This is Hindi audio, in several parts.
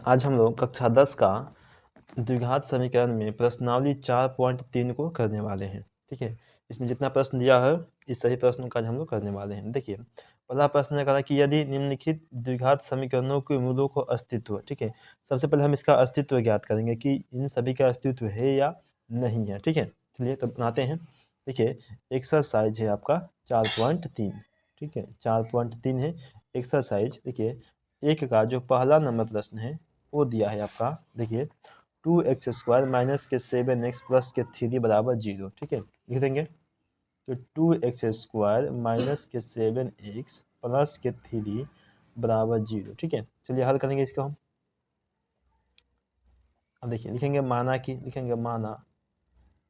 आज हम लोग कक्षा 10 का द्विघात समीकरण में प्रश्नावली 4.3 को करने वाले हैं। ठीक है, इसमें जितना प्रश्न दिया है इस सही प्रश्नों का आज हम लोग करने वाले हैं। देखिए, पहला प्रश्न है कहा कि यदि निम्नलिखित द्विघात समीकरणों के मूलों को अस्तित्व, ठीक है, सबसे पहले हम इसका अस्तित्व ज्ञात करेंगे कि इन सभी का अस्तित्व है या नहीं है। ठीक है, चलिए तो बनाते हैं। देखिए, एक्सरसाइज है आपका 4.3। ठीक है, 4.3 है एक्सरसाइज। देखिए, एक का जो पहला नंबर प्रश्न है वो दिया है आपका। देखिए, 2x² माइनस के 7x प्लस के 3 बराबर 0। ठीक है, लिख देंगे तो 2x² माइनस के 7x प्लस के 3 बराबर 0। ठीक है, चलिए हल करेंगे इसको हम। अब देखिए, लिखेंगे माना कि, लिखेंगे माना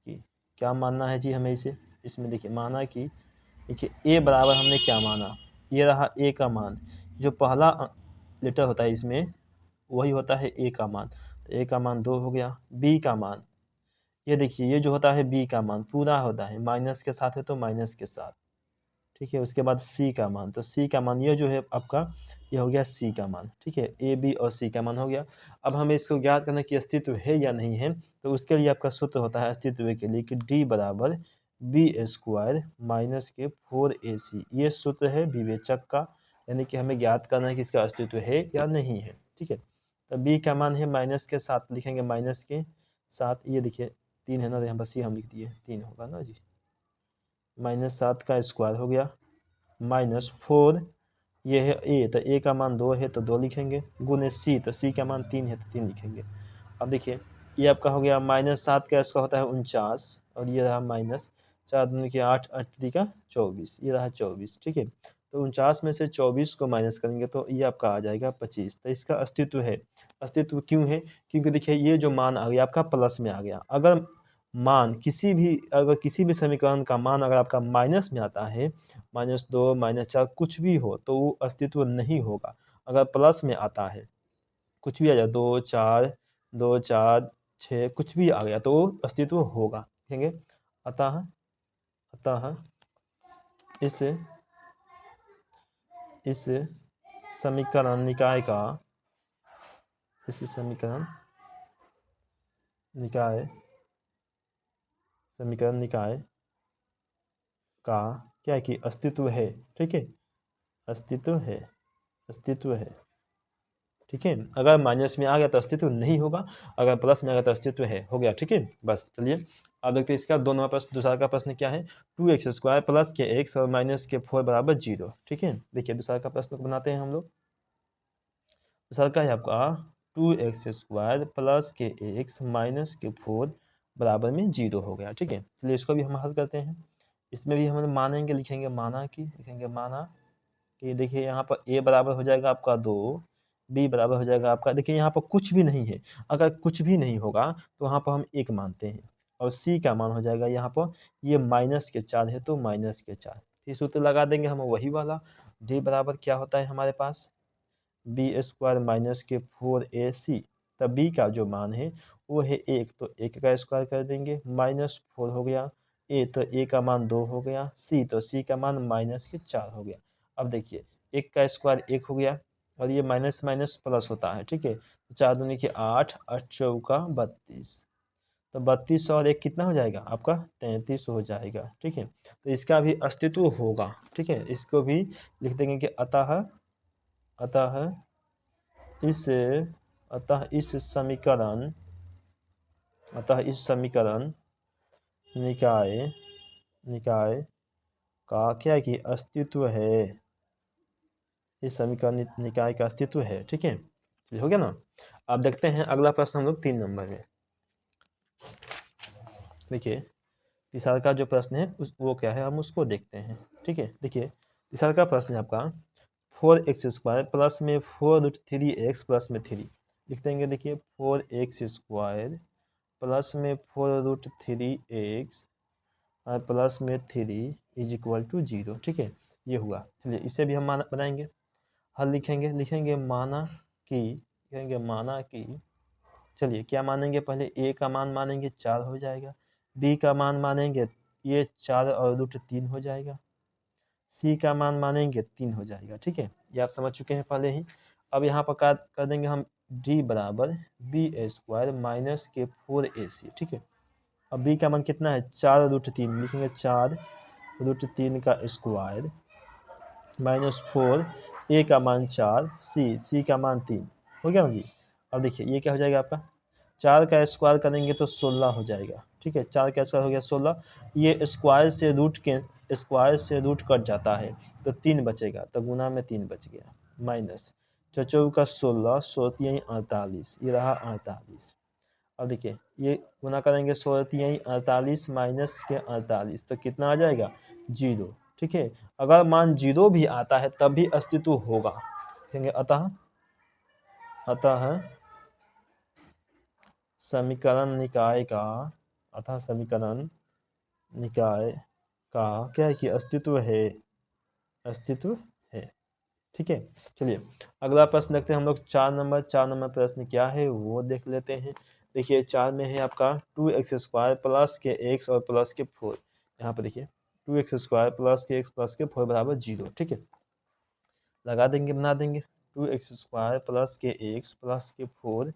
कि, क्या मानना है जी हमें इसे। इसमें देखिए माना कि, देखिए a बराबर हमने क्या माना, ये रहा a का मान। जो पहला लेटर होता है इसमें वही होता है a का मान। तो a का मान 2 हो गया। b का मान, ये देखिए ये जो होता है b का मान पूरा होता है, माइनस के साथ है तो माइनस के साथ। ठीक है, उसके बाद c का मान, तो c का मान ये जो है आपका ये हो गया c का मान। ठीक है, a b और c का मान हो गया। अब हमें इसको ज्ञात करना कि अस्तित्व है या नहीं है, तो उसके लिए आपका सूत्र होता है अस्तित्व के लिए कि d बराबर b² माइनस के 4ac। ये सूत्र है विवेचक का, यानी कि हमें ज्ञात करना है कि इसका अस्तित्व है या नहीं है। ठीक है, तो b का मान है माइनस के साथ, लिखेंगे माइनस के साथ। ये देखिए 3 है ना, यहाँ बस ये हम लिख दिए 3 होगा ना जी। -7 का स्क्वायर हो गया -4, ये है a, तो a का मान 2 है तो 2 लिखेंगे, गुने c, तो c का मान 3 है तो 3 लिखेंगे। अब देखिए ये आपका हो गया -7 का स्क्वायर होता है 49, और ये रहा -4 दूनी के 8, 8 3 का 24, ये रहा 24। ठीक है, तो 49 में से 24 को माइनस करेंगे तो ये आपका आ जाएगा 25। तो इसका अस्तित्व है। अस्तित्व क्यों है? क्योंकि देखिए ये जो मान आ गया आपका प्लस में आ गया। अगर मान अगर किसी भी समीकरण का मान अगर आपका माइनस में आता है, -2 -4 कुछ भी हो, तो वो अस्तित्व नहीं होगा। अगर प्लस में आता है, कुछ भी आ जाए 2 4 6 कुछ भी आ गया तो वो अस्तित्व होगा। देखेंगे, अतः अतः इस इस समीकरण निकाय का, इस समीकरण निकाय का क्या है कि अस्तित्व है। ठीक है, अस्तित्व है। ठीक है, अगर माइनस में आ गया तो अस्तित्व नहीं होगा, अगर प्लस में आ गया तो अस्तित्व है। हो गया। ठीक है, बस चलिए अब देखते हैं इसका दो नंबर प्रश्न। दूसरा का प्रश्न क्या है, 2x² प्लस के x और माइनस के 4 बराबर 0। ठीक है, देखिए दूसरा का प्रश्न को बनाते हैं हम लोग। दूसरा का है आपका 2x² प्लस के x माइनस के 4 बराबर में 0 हो गया। ठीक है, चलिए इसको भी हम हल करते हैं। इसमें भी हम मानेंगे, लिखेंगे माना कि, लिखेंगे माना कि, देखिए यहाँ पर a बराबर हो जाएगा आपका 2, b बराबर हो जाएगा आपका, देखिए यहाँ पर कुछ भी नहीं है। अगर कुछ भी नहीं होगा तो वहाँ पर हम 1 मानते हैं, और c का मान हो जाएगा यहाँ पर, ये -4 है तो -4। फिर सूत्र लगा देंगे हम वही वाला। d बराबर क्या होता है हमारे पास, b² माइनस के 4ac। तब b का जो मान है वो है 1, तो 1 का स्क्वायर कर देंगे, -4 हो गया, a तो a का मान 2 हो गया, c तो c का मान -4 हो गया। अब देखिए 1 का स्क्वायर 1 हो गया, और ये माइनस माइनस प्लस होता है। ठीक है, तो 4 दूनी के 8, 8 चौका 32, तो 32 और 1 कितना हो जाएगा आपका 33 हो जाएगा। ठीक है, तो इसका भी अस्तित्व होगा। ठीक है, इसको भी लिख देंगे कि अतः इस समीकरण निकाय का क्या है कि अस्तित्व है। इस समीकरण निकाय का अस्तित्व है। ठीक है, चलिए हो गया ना। अब देखते हैं अगला प्रश्न हम लोग 3 नंबर में। देखिए तीसरा का जो प्रश्न है वो क्या है, हम उसको देखते हैं। ठीक है, देखिए तीसरा का प्रश्न है आपका 4x² प्लस में 4√3x प्लस में 3 लिख देंगे। देखिए 4x² प्लस में 4√3x और प्लस में 3 इज इक्वल टू 0। ठीक है, ये हुआ। चलिए इसे भी हम बनाएंगे, हल लिखेंगे, लिखेंगे माना कि, चलिए क्या मानेंगे, पहले a का मान मानेंगे 4 हो जाएगा, b का मान मानेंगे ये 4 और √3 हो जाएगा, c का मान मानेंगे 3 हो जाएगा। ठीक है, ये आप समझ चुके हैं पहले ही। अब यहाँ पर कर देंगे हम डी बराबर b² माइनस के 4ac। ठीक है, अब b का मान कितना है 4√3, लिखेंगे 4√3 का स्क्वायर माइनस 4, a का मान 4, c का मान 3, हो गया ना जी। अब देखिए ये क्या हो जाएगा आपका, 4 का स्क्वायर करेंगे तो 16 हो जाएगा। ठीक है, 4 का स्क्वायर हो गया 16, ये स्क्वायर से रूट कट जाता है तो 3 बचेगा, तो गुना में 3 बच गया, माइनस 4 का 16, 16 48, ये रहा 48। अब देखिए ये गुना करेंगे 16 48 माइनस के 48, तो कितना आ जाएगा 0। ठीक है, अगर मान 0 भी आता है तब भी अस्तित्व होगा, कहेंगे अतः समीकरण निकाय का क्या है कि अस्तित्व है। ठीक है, चलिए अगला प्रश्न देखते हैं हम लोग। 4 नंबर प्रश्न क्या है वो देख लेते हैं। देखिए 4 में है आपका 2x² प्लस के x और प्लस के 4। यहाँ पर देखिए 2x² प्लस के x प्लस के 4 बराबर 0। ठीक है, लगा देंगे, बना देंगे 2x² प्लस के x प्लस के 4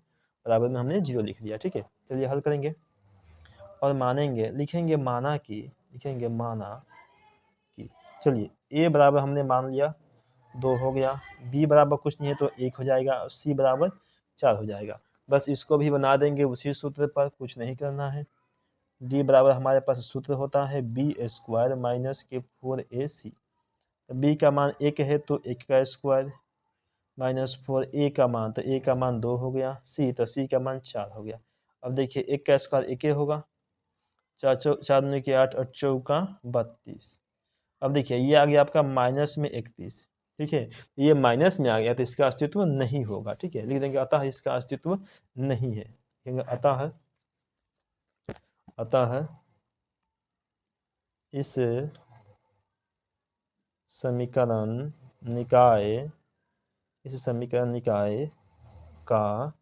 बराबर में हमने 0 लिख दिया। ठीक है, चलिए हल करेंगे और मानेंगे, लिखेंगे माना कि चलिए a बराबर हमने मान लिया 2 हो गया, b बराबर कुछ नहीं है तो 1 हो जाएगा और c बराबर 4 हो जाएगा। बस इसको भी बना देंगे उसी सूत्र पर, कुछ नहीं करना है। d बराबर हमारे पास सूत्र होता है b² माइनस के 4ac। b का मान 1 है तो 1 का स्क्वायर माइनस 4, a का मान, तो a का मान 2 हो गया, c का मान 4 हो गया। अब देखिए 1 का स्क्वायर 1 होगा, 4 9 के 8 और 4 का 32। अब देखिए ये आ गया आपका माइनस में 31। ठीक है, ये माइनस में आ गया तो इसका अस्तित्व नहीं होगा। ठीक है, लिख देंगे अतः इसका अस्तित्व नहीं है, कहेंगे अतः इस समीकरण निकाय का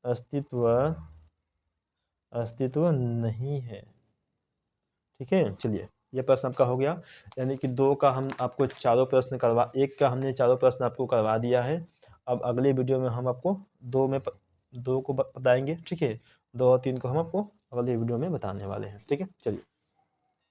अस्तित्व नहीं है। ठीक है, चलिए ये प्रश्न आपका हो गया, यानी कि 2 का हम आपको चारों प्रश्न करवा, 1 का हमने चारों प्रश्न आपको करवा दिया है। अब अगले वीडियो में हम आपको 2 को बताएंगे। ठीक है, 2 और 3 को हम आपको अगले वीडियो में बताने वाले हैं। ठीक है, चलिए।